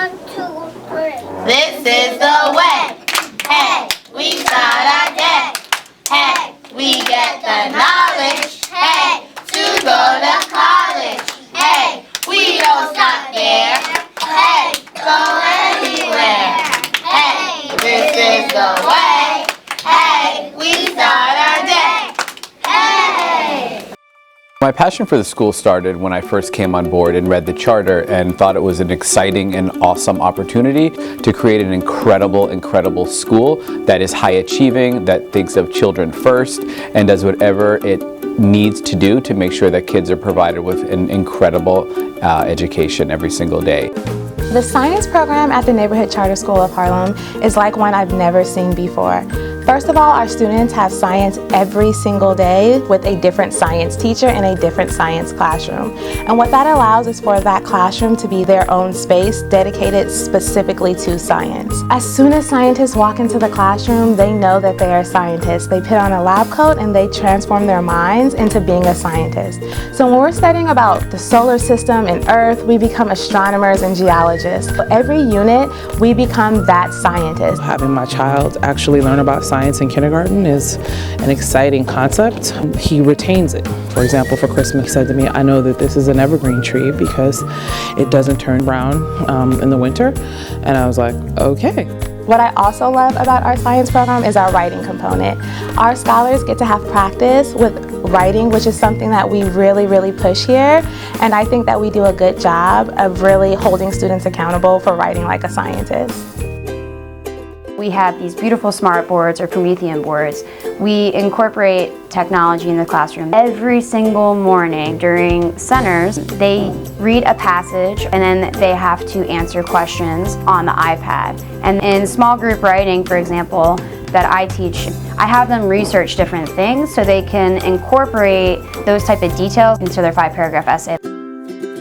1, 2, 3. This is the way. Hey, we start our day. Hey, we get the knowledge. Hey, to go to college. Hey, we don't stop there. Hey, go anywhere. Hey, this is the way. Hey, we start our day. Hey. My passion for the school started when I first came on board and read the charter and thought it was an exciting and awesome opportunity to create an incredible school that is high achieving, that thinks of children first, and does whatever it needs to do to make sure that kids are provided with an incredible education every single day. The science program at the Neighborhood Charter School of Harlem is like one I've never seen before. First of all, our students have science every single day with a different science teacher in a different science classroom. And what that allows is for that classroom to be their own space dedicated specifically to science. As soon as scientists walk into the classroom, they know that they are scientists. They put on a lab coat and they transform their minds into being a scientist. So when we're studying about the solar system and Earth, we become astronomers and geologists. For every unit, we become that scientist. Having my child actually learn about science in kindergarten is an exciting concept. He retains it. For example, for Christmas, he said to me, I know that this is an evergreen tree because it doesn't turn brown in the winter. And I was like, okay. What I also love about our science program is our writing component. Our scholars get to have practice with writing, which is something that we really push here. And I think that we do a good job of really holding students accountable for writing like a scientist. We have these beautiful smart boards or Promethean boards. We incorporate technology in the classroom. Every single morning during centers, they read a passage and then they have to answer questions on the iPad. And in small group writing, for example, that I teach, I have them research different things so they can incorporate those type of details into their 5-paragraph essay.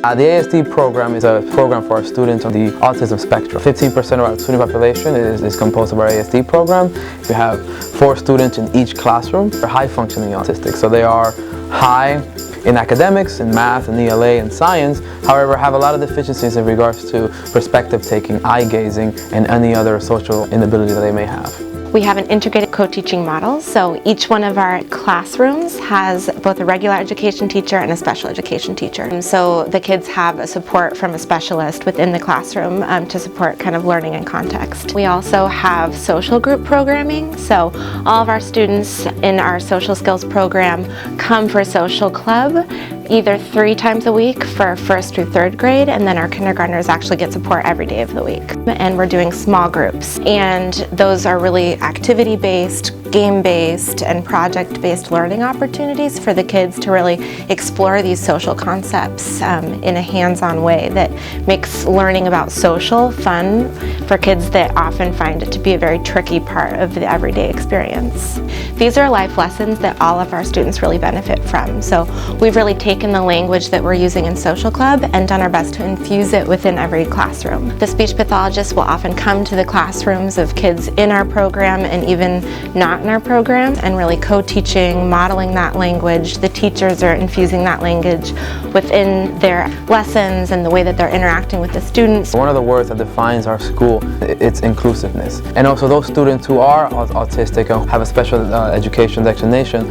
The ASD program is a program for our students on the autism spectrum. 15% of our student population is composed of our ASD program. We have 4 students in each classroom. They're high-functioning autistic, so they are high in academics, in math, and ELA, and science, however, have a lot of deficiencies in regards to perspective taking, eye gazing, and any other social inability that they may have. We have an integrated co-teaching model, so each one of our classrooms has both a regular education teacher and a special education teacher. And so the kids have a support from a specialist within the classroom to support kind of learning and context. We also have social group programming, so all of our students in our social skills program come for a social club either 3 times a week for 1st through 3rd grade, and then our kindergartners actually get support every day of the week. And we're doing small groups, and those are really activity-based, game-based, and project-based learning opportunities for the kids to really explore these social concepts in a hands-on way that makes learning about social fun for kids that often find it to be a very tricky part of the everyday experience. These are life lessons that all of our students really benefit from. So we've really taken the language that we're using in Social Club and done our best to infuse it within every classroom. The speech pathologist will often come to the classrooms of kids in our program and even not in our program and really co-teaching, modeling that language. The teachers are infusing that language within their lessons and the way that they're interacting with the students. One of the words that defines our school, it's inclusiveness. And also those students who are autistic and have a special education designation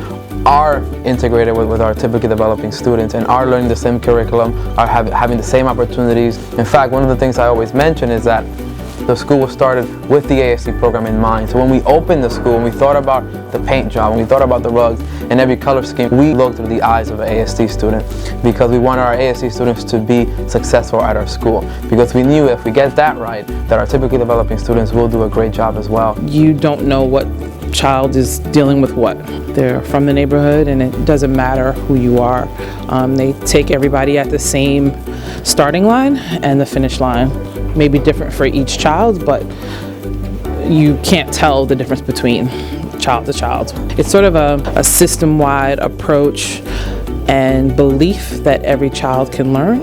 are integrated with our typically developing students and are learning the same curriculum, are having the same opportunities. In fact, one of the things I always mention is that the school was started with the ASD program in mind. So when we opened the school, when we thought about the paint job, when we thought about the rugs and every color scheme, we looked through the eyes of an ASD student because we wanted our ASD students to be successful at our school. Because we knew if we get that right, that our typically developing students will do a great job as well. You don't know what child is dealing with what. They're from the neighborhood and it doesn't matter who you are. They take everybody at the same starting line and the finish line. May be different for each child, but you can't tell the difference between child to child. It's sort of a system-wide approach and belief that every child can learn.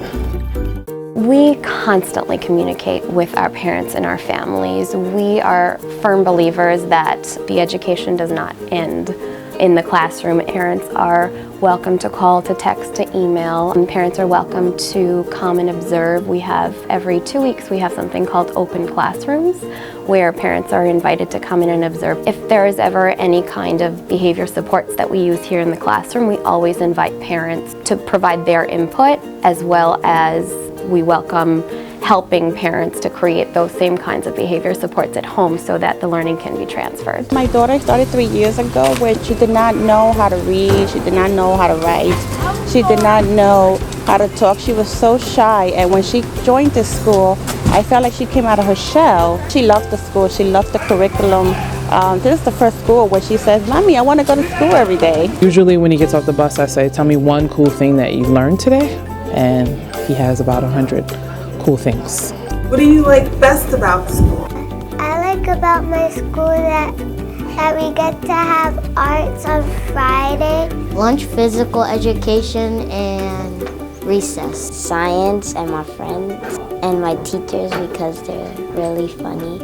We constantly communicate with our parents and our families. We are firm believers that the education does not end in the classroom. Parents are welcome to call, to text, to email. And parents are welcome to come and observe. We have, every 2 weeks, we have something called open classrooms, where parents are invited to come in and observe. If there is ever any kind of behavior supports that we use here in the classroom, we always invite parents to provide their input, as well as we welcome helping parents to create those same kinds of behavior supports at home so that the learning can be transferred. My daughter started 3 years ago where she did not know how to read, she did not know how to write, she did not know how to talk. She was so shy, and when she joined this school, I felt like she came out of her shell. She loved the school, she loved the curriculum. This is the first school where she says, "Mommy, I want to go to school every day." Usually when he gets off the bus, I say, "Tell me one cool thing that you learned today," and he has about 100 cool things. What do you like best about school? I like about my school that we get to have arts on Friday. Lunch, physical education, and recess. Science and my friends and my teachers because they're really funny.